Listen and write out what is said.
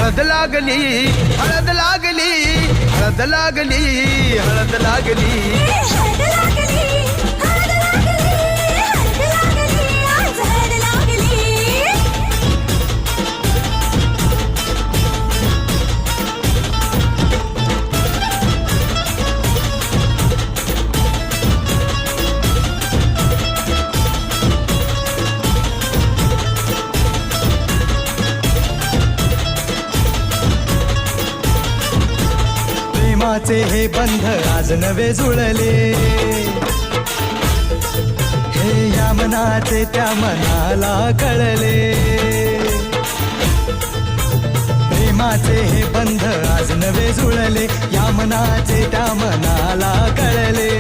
हळद लागली हळद लागली हळद लागली हळद लागली हळद लागली, हळद लागली, हळद लागली, आज हळद लागली. प्रेमाचे हे बंध आज नवे जुळले, हे या मनाचे त्या मनाला कळले. प्रेमाचे हे बंध आज नवे जुळले, या मनाचे त्या मनाला कळले.